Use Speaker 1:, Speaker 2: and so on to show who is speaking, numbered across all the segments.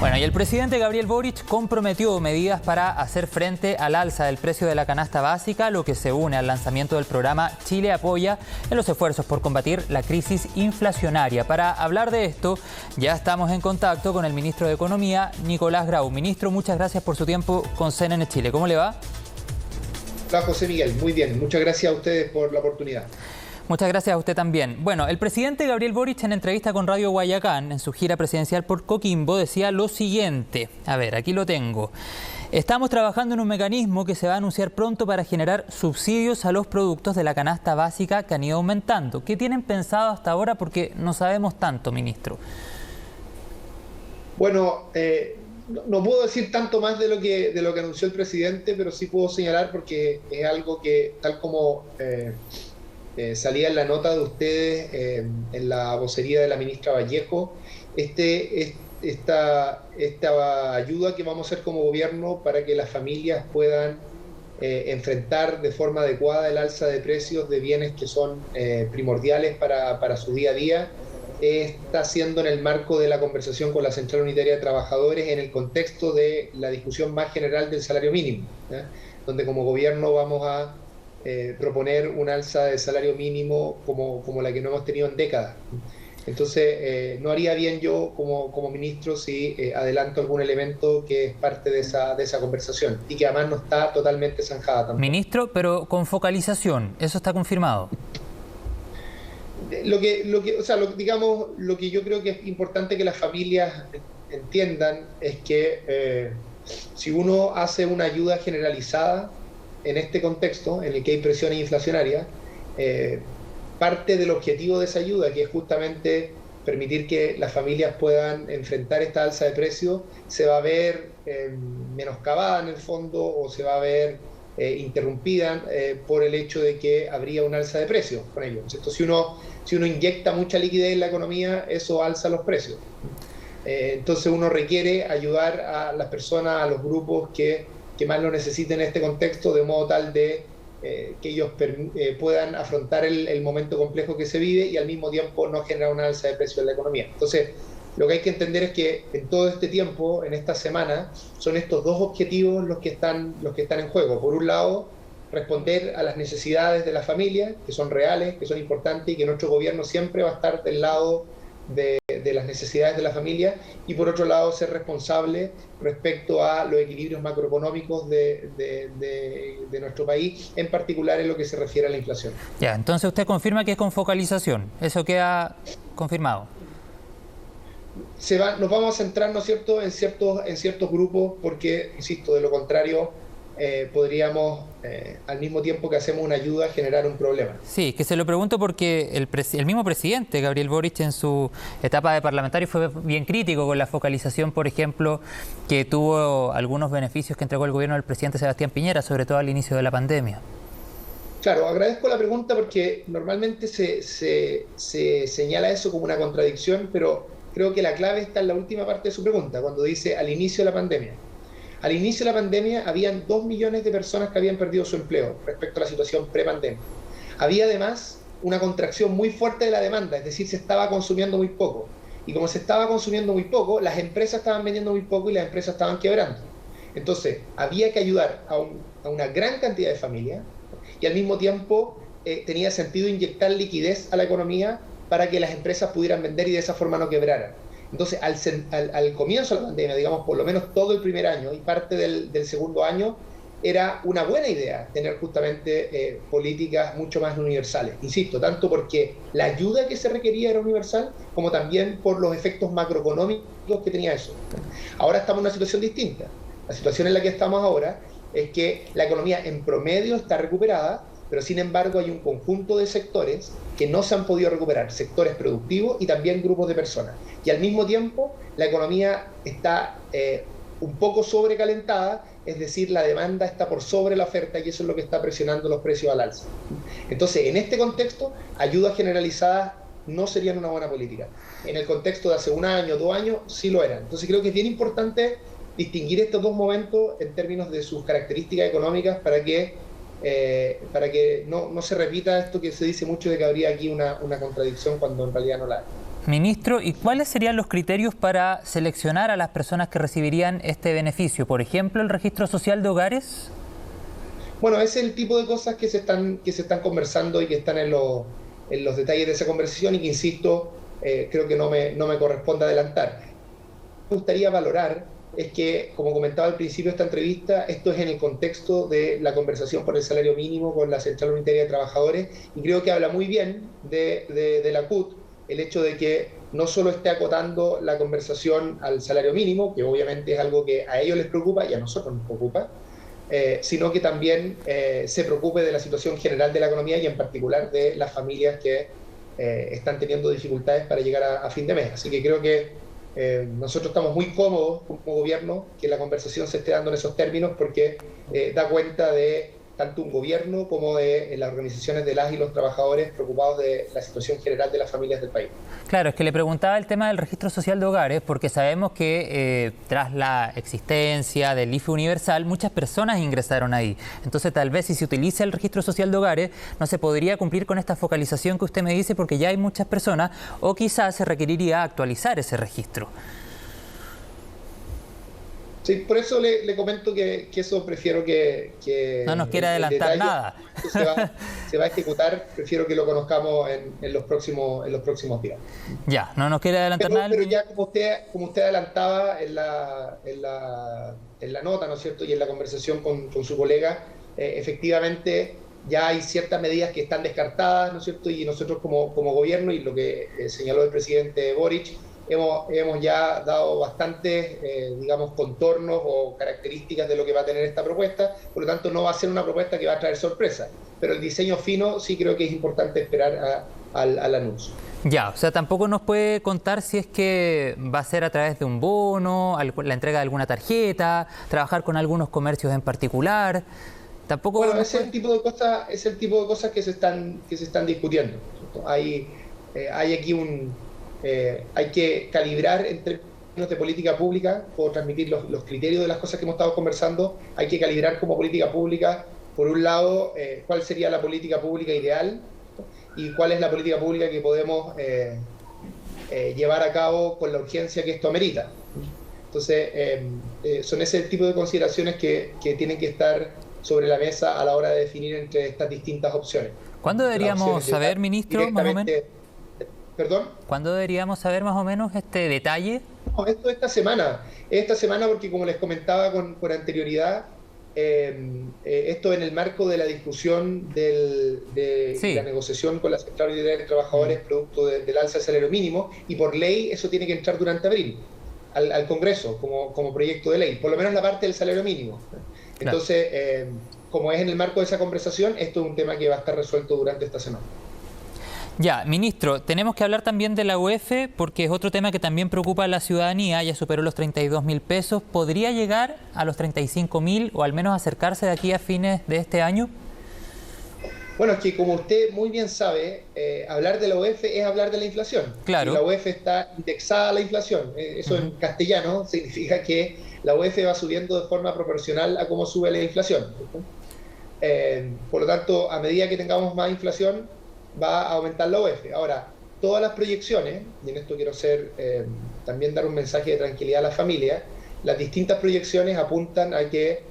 Speaker 1: Bueno, y el presidente Gabriel Boric comprometió medidas para hacer frente al alza del precio de la canasta básica, lo que se une al lanzamiento del programa Chile Apoya en los esfuerzos por combatir la crisis inflacionaria. Para hablar de esto, ya estamos en contacto con el ministro de Economía, Nicolás Grau. Ministro, muchas gracias por su tiempo con CNN Chile. ¿Cómo le va?
Speaker 2: Hola, José Miguel. Muy bien. Muchas gracias a ustedes por la oportunidad.
Speaker 1: Muchas gracias a usted también. Bueno, el presidente Gabriel Boric en entrevista con Radio Guayacán, en su gira presidencial por Coquimbo, decía lo siguiente. A ver, aquí lo tengo. Estamos trabajando en un mecanismo que se va a anunciar pronto para generar subsidios a los productos de la canasta básica que han ido aumentando. ¿Qué tienen pensado hasta ahora? Porque no sabemos tanto, ministro.
Speaker 2: Bueno, no puedo decir tanto más de lo que anunció el presidente, pero sí puedo señalar porque es algo que, tal como salía en la nota de ustedes, en la vocería de la ministra Vallejo, esta ayuda que vamos a hacer como gobierno para que las familias puedan enfrentar de forma adecuada el alza de precios de bienes que son primordiales para su día a día, está siendo en el marco de la conversación con la Central Unitaria de Trabajadores en el contexto de la discusión más general del salario mínimo, donde como gobierno vamos a proponer un alza de salario mínimo como la que no hemos tenido en décadas. Entonces, no haría bien yo como ministro si adelanto algún elemento que es parte de esa conversación y que además no está totalmente zanjada tampoco.
Speaker 1: Ministro, pero con focalización, ¿eso está confirmado?
Speaker 2: Lo que yo creo que es importante que las familias entiendan es que si uno hace una ayuda generalizada en este contexto, en el que hay presiones inflacionarias, parte del objetivo de esa ayuda, que es justamente permitir que las familias puedan enfrentar esta alza de precios, se va a ver menoscabada en el fondo o se va a ver interrumpida por el hecho de que habría un alza de precios con ello. Entonces, si uno inyecta mucha liquidez en la economía, eso alza los precios. Entonces uno requiere ayudar a las personas, a los grupos que más lo necesiten en este contexto, de modo tal de que ellos puedan afrontar el momento complejo que se vive y al mismo tiempo no generar una alza de precios en la economía. Entonces, lo que hay que entender es que en todo este tiempo, en esta semana, son estos dos objetivos los que están en juego. Por un lado, responder a las necesidades de la familia, que son reales, que son importantes y que nuestro gobierno siempre va a estar del lado de las necesidades de la familia, y por otro lado ser responsable respecto a los equilibrios macroeconómicos de nuestro país, en particular en lo que se refiere a la inflación.
Speaker 1: Ya, entonces usted confirma que es con focalización, eso queda confirmado.
Speaker 2: Nos vamos a centrar, ¿no es cierto?, en ciertos grupos, porque, insisto, de lo contrario podríamos, al mismo tiempo que hacemos una ayuda, generar un problema.
Speaker 1: Sí, que se lo pregunto porque el mismo presidente, Gabriel Boric, en su etapa de parlamentario fue bien crítico con la focalización, por ejemplo, que tuvo algunos beneficios que entregó el gobierno del presidente Sebastián Piñera, sobre todo al inicio de la pandemia.
Speaker 2: Claro, agradezco la pregunta porque normalmente se señala eso como una contradicción, pero creo que la clave está en la última parte de su pregunta, cuando dice al inicio de la pandemia. Al inicio de la pandemia habían 2 millones de personas que habían perdido su empleo respecto a la situación prepandemia. Había además una contracción muy fuerte de la demanda, es decir, se estaba consumiendo muy poco. Y como se estaba consumiendo muy poco, las empresas estaban vendiendo muy poco y las empresas estaban quebrando. Entonces, había que ayudar a una gran cantidad de familias y al mismo tiempo tenía sentido inyectar liquidez a la economía para que las empresas pudieran vender y de esa forma no quebraran. Entonces, al comienzo de la pandemia, digamos, por lo menos todo el primer año y parte del segundo año, era una buena idea tener justamente políticas mucho más universales. Insisto, tanto porque la ayuda que se requería era universal, como también por los efectos macroeconómicos que tenía eso. Ahora estamos en una situación distinta. La situación en la que estamos ahora es que la economía en promedio está recuperada, pero sin embargo hay un conjunto de sectores que no se han podido recuperar, sectores productivos y también grupos de personas. Y al mismo tiempo la economía está un poco sobrecalentada, es decir, la demanda está por sobre la oferta y eso es lo que está presionando los precios al alza. Entonces, en este contexto, ayudas generalizadas no serían una buena política. En el contexto de hace un año, 2 años, sí lo eran. Entonces creo que es bien importante distinguir estos dos momentos en términos de sus características económicas para que no se repita esto que se dice mucho de que habría aquí una contradicción cuando en realidad no la hay.
Speaker 1: Ministro, ¿y cuáles serían los criterios para seleccionar a las personas que recibirían este beneficio? Por ejemplo, el registro social de hogares.
Speaker 2: Bueno, es el tipo de cosas que se están conversando y que están en los detalles de esa conversación y que, insisto, creo que no me corresponde adelantar. Me gustaría valorar es que, como comentaba al principio de esta entrevista, esto es en el contexto de la conversación por el salario mínimo con la Central Unitaria de Trabajadores, y creo que habla muy bien de la CUT el hecho de que no solo esté acotando la conversación al salario mínimo, que obviamente es algo que a ellos les preocupa y a nosotros nos preocupa, sino que también se preocupe de la situación general de la economía y en particular de las familias que están teniendo dificultades para llegar a fin de mes. Así que creo que nosotros estamos muy cómodos como gobierno que la conversación se esté dando en esos términos, porque da cuenta de tanto un gobierno como de las organizaciones de las y los trabajadores preocupados de la situación general de las familias del país.
Speaker 1: Claro, es que le preguntaba el tema del registro social de hogares, porque sabemos que tras la existencia del IFE universal, muchas personas ingresaron ahí. Entonces, tal vez si se utiliza el registro social de hogares, no se podría cumplir con esta focalización que usted me dice, porque ya hay muchas personas, o quizás se requeriría actualizar ese registro.
Speaker 2: Sí, por eso le comento que eso prefiero que
Speaker 1: no nos quiera adelantar nada.
Speaker 2: Se va a ejecutar, prefiero que lo conozcamos en los próximos días.
Speaker 1: Ya, no nos quiere adelantar nada.
Speaker 2: Pero ya como usted adelantaba en la nota, ¿no es cierto?, y en la conversación con su colega, efectivamente ya hay ciertas medidas que están descartadas, ¿no es cierto?, y nosotros como gobierno, y lo que señaló el presidente Boric, hemos ya dado bastantes, digamos, contornos o características de lo que va a tener esta propuesta. Por lo tanto, no va a ser una propuesta que va a traer sorpresa. Pero el diseño fino sí creo que es importante esperar al anuncio.
Speaker 1: Ya, o sea, tampoco nos puede contar si es que va a ser a través de un bono, la entrega de alguna tarjeta, trabajar con algunos comercios en particular. Tampoco.
Speaker 2: Bueno, es el tipo de cosas que se están discutiendo, ¿cierto? Hay aquí hay que calibrar en términos de política pública, puedo transmitir los criterios de las cosas que hemos estado conversando. Hay que calibrar como política pública, por un lado, cuál sería la política pública ideal y cuál es la política pública que podemos llevar a cabo con la urgencia que esto amerita. Entonces, son ese tipo de consideraciones que tienen que estar sobre la mesa a la hora de definir entre estas distintas opciones.
Speaker 1: ¿Cuándo deberíamos saber, ministro, más o menos?
Speaker 2: ¿Perdón?
Speaker 1: ¿Cuándo deberíamos saber más o menos este detalle?
Speaker 2: No, esto esta semana, porque como les comentaba con anterioridad, esto en el marco de la discusión de la negociación con la Central Unitaria de Trabajadores producto del alza del salario mínimo, y por ley eso tiene que entrar durante abril al Congreso como proyecto de ley, por lo menos la parte del salario mínimo. Entonces, como es en el marco de esa conversación, esto es un tema que va a estar resuelto durante esta semana.
Speaker 1: Ya, ministro, tenemos que hablar también de la UF, porque es otro tema que también preocupa a la ciudadanía. Ya superó los 32.000 pesos. ¿Podría llegar a los 35.000 o al menos acercarse de aquí a fines de este año?
Speaker 2: Bueno, es que como usted muy bien sabe, hablar de la UF es hablar de la inflación.
Speaker 1: Claro.
Speaker 2: Y la UF está indexada a la inflación. Eso en castellano significa que la UF va subiendo de forma proporcional a cómo sube la inflación. Por lo tanto, a medida que tengamos más inflación, va a aumentar la UF. Ahora, todas las proyecciones, y en esto quiero también dar un mensaje de tranquilidad a la familia, las distintas proyecciones apuntan a que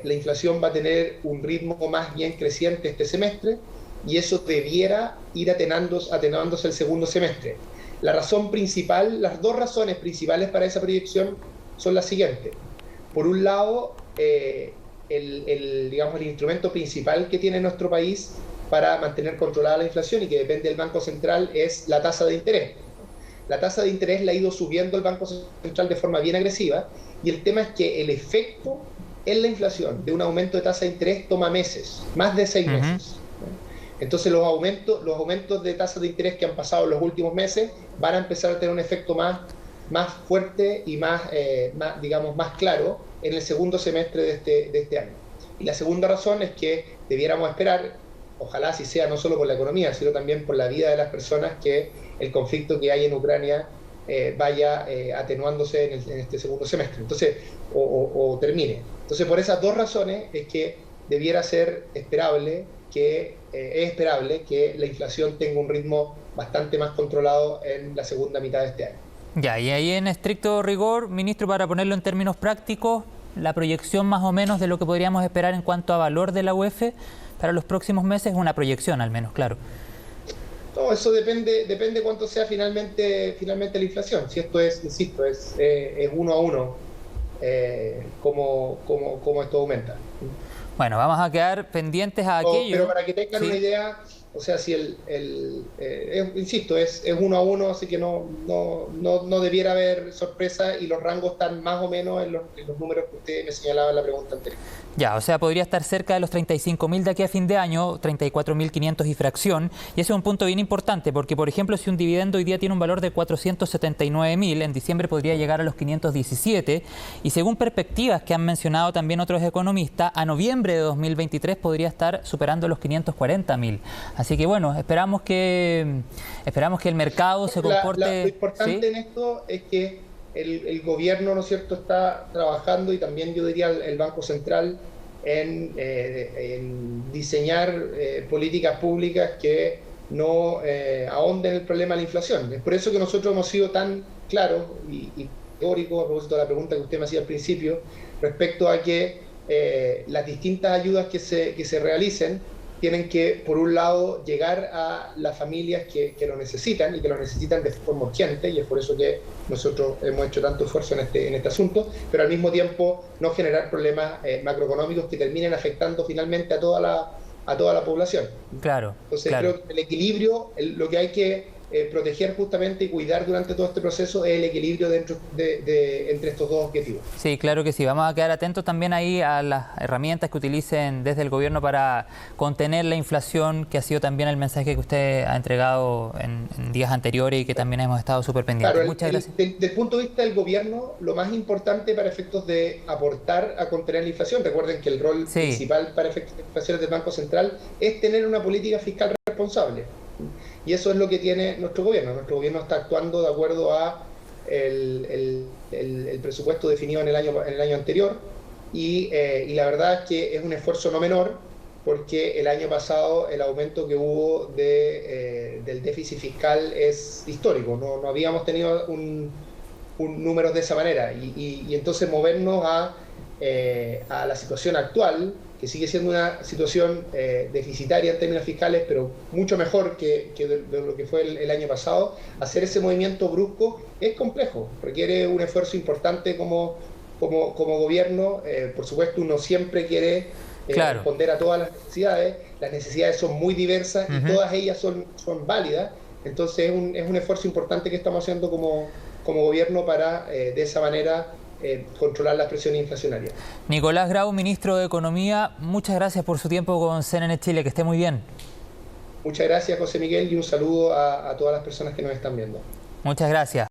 Speaker 2: la inflación va a tener un ritmo más bien creciente este semestre, y eso debiera ir atenuándose el segundo semestre. Las dos razones principales para esa proyección son las siguientes. Por un lado, el instrumento principal que tiene nuestro país para mantener controlada la inflación y que depende del Banco Central es la tasa de interés. La tasa de interés la ha ido subiendo el Banco Central de forma bien agresiva, y el tema es que el efecto en la inflación de un aumento de tasa de interés toma meses, más de 6 meses. Entonces los aumentos de tasa de interés que han pasado en los últimos meses van a empezar a tener un efecto más fuerte y más claro en el segundo semestre de este año. Y la segunda razón es que debiéramos esperar, ojalá así sea, no solo por la economía, sino también por la vida de las personas, que el conflicto que hay en Ucrania vaya atenuándose en este segundo semestre, entonces, o termine. Entonces, por esas dos razones es que debiera ser esperable que es esperable que la inflación tenga un ritmo bastante más controlado en la segunda mitad de este año.
Speaker 1: Ya, y ahí en estricto rigor, ministro, para ponerlo en términos prácticos, la proyección más o menos de lo que podríamos esperar en cuanto a valor de la UF para los próximos meses es una proyección al menos, claro.
Speaker 2: No, eso depende cuánto sea finalmente la inflación. Si esto es, insisto, es 1 a 1, como esto aumenta.
Speaker 1: Bueno, vamos a quedar pendientes a aquello.
Speaker 2: Pero para que tengan una idea, o sea, si insisto, es 1 a 1, así que no debiera haber sorpresa y los rangos están más o menos en los números que usted me señalaba en la pregunta anterior.
Speaker 1: Ya, o sea, podría estar cerca de los 35.000 de aquí a fin de año, 34.500 y fracción. Y ese es un punto bien importante, porque, por ejemplo, si un dividendo hoy día tiene un valor de 479.000, en diciembre podría llegar a los 517. Y según perspectivas que han mencionado también otros economistas, a noviembre de 2023 podría estar superando los 540.000. Así que, bueno, esperamos que el mercado se comporte...
Speaker 2: Lo importante en esto es que el gobierno, ¿no es cierto?, está trabajando, y también yo diría el Banco Central, en diseñar políticas públicas que no ahonden el problema de la inflación. Es por eso que nosotros hemos sido tan claros y teóricos a propósito de la pregunta que usted me hacía al principio, respecto a que las distintas ayudas que se realicen tienen que, por un lado, llegar a las familias que lo necesitan y que lo necesitan de forma urgente, y es por eso que nosotros hemos hecho tanto esfuerzo en este asunto, pero al mismo tiempo no generar problemas macroeconómicos que terminen afectando finalmente a toda la población.
Speaker 1: Claro.
Speaker 2: Entonces creo que el equilibrio, lo que hay que proteger justamente y cuidar durante todo este proceso es el equilibrio entre estos dos objetivos.
Speaker 1: Sí, claro que sí. Vamos a quedar atentos también ahí a las herramientas que utilicen desde el gobierno para contener la inflación, que ha sido también el mensaje que usted ha entregado en días anteriores y que también hemos estado súper pendientes.
Speaker 2: Claro,
Speaker 1: muchas gracias.
Speaker 2: Desde el punto de vista del gobierno, lo más importante para efectos de aportar a contener la inflación, recuerden que el rol principal para efectos de inflación del Banco Central es tener una política fiscal responsable. Y eso es lo que tiene nuestro gobierno. Nuestro gobierno está actuando de acuerdo a el presupuesto definido en el año anterior, y la verdad es que es un esfuerzo no menor, porque el año pasado el aumento que hubo del déficit fiscal es histórico. No habíamos tenido un número de esa manera, y entonces movernos a la situación actual, que sigue siendo una situación deficitaria en términos fiscales, pero mucho mejor que de lo que fue el año pasado. Hacer ese movimiento brusco es complejo, requiere un esfuerzo importante como gobierno. Por supuesto, uno siempre quiere responder a todas las necesidades son muy diversas y todas ellas son válidas, entonces es un esfuerzo importante que estamos haciendo como gobierno para de esa manera controlar las presiones inflacionarias.
Speaker 1: Nicolás Grau, ministro de Economía, muchas gracias por su tiempo con CNN Chile, que esté muy bien.
Speaker 2: Muchas gracias, José Miguel, y un saludo a todas las personas que nos están viendo.
Speaker 1: Muchas gracias.